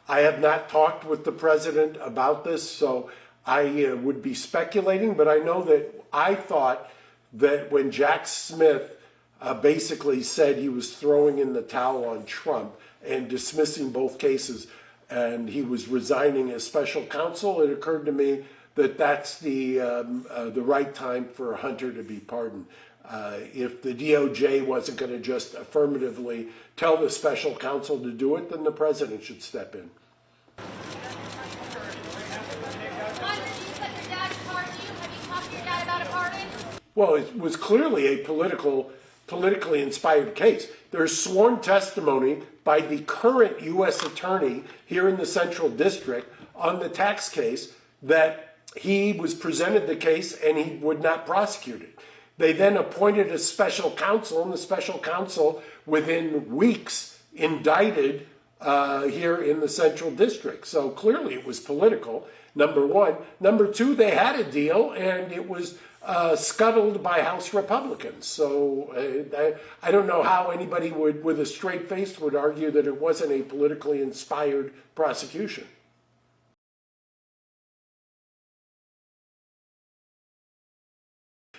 I have not talked with the president about this, so I would be speculating, but I know that I thought that when Jack Smith basically said he was throwing in the towel on Trump and dismissing both cases, and he was resigning as special counsel, it occurred to me that that's the right time for Hunter to be pardoned. If the DOJ wasn't going to just affirmatively tell the special counsel to do it, then the president should step in. Well, it was clearly a politically inspired case. There's sworn testimony by the current U.S. attorney here in the Central District on the tax case that he was presented the case and he would not prosecute it. They then appointed a special counsel, and the special counsel, within weeks, indicted here in the Central District. So clearly it was political, number one. Number two, they had a deal, and it was scuttled by House Republicans. So I don't know how anybody would, with a straight face, would argue that it wasn't a politically inspired prosecution.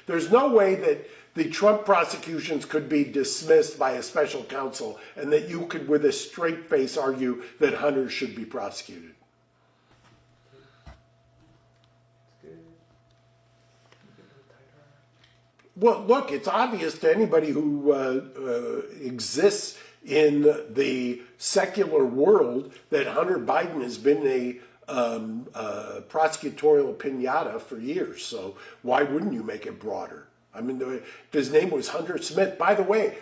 There's no way that the Trump prosecutions could be dismissed by a special counsel and that you could, with a straight face, argue that Hunter should be prosecuted. Well, look, it's obvious to anybody who exists in the secular world that Hunter Biden has been a prosecutorial pinata for years. So why wouldn't you make it broader? I mean, if his name was Hunter Smith, by the way,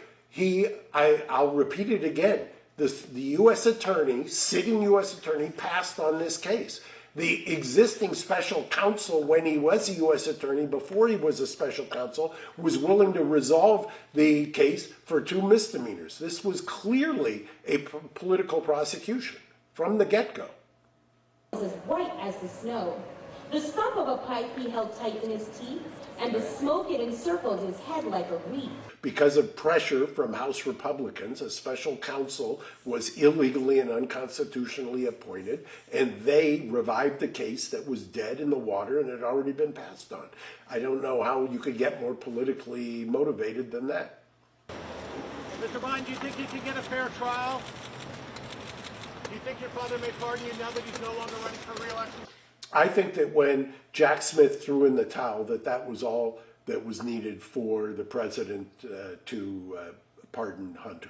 I'll repeat it again. The U.S. attorney, sitting U.S. attorney, passed on this case. The existing special counsel, when he was a U.S. attorney, before he was a special counsel, was willing to resolve the case for 2 misdemeanors. This was clearly a political prosecution from the get-go. As white as the snow. The stump of a pipe he held tight in his teeth, and the smoke it encircled his head like a wreath. Because of pressure from House Republicans, a special counsel was illegally and unconstitutionally appointed, and they revived the case that was dead in the water and had already been passed on. I don't know how you could get more politically motivated than that. Mr. Biden, do you think you can get a fair trial? Do you think your father may pardon you now that he's no longer running for re-election? I think that when Jack Smith threw in the towel, that was all that was needed for the president to pardon Hunter.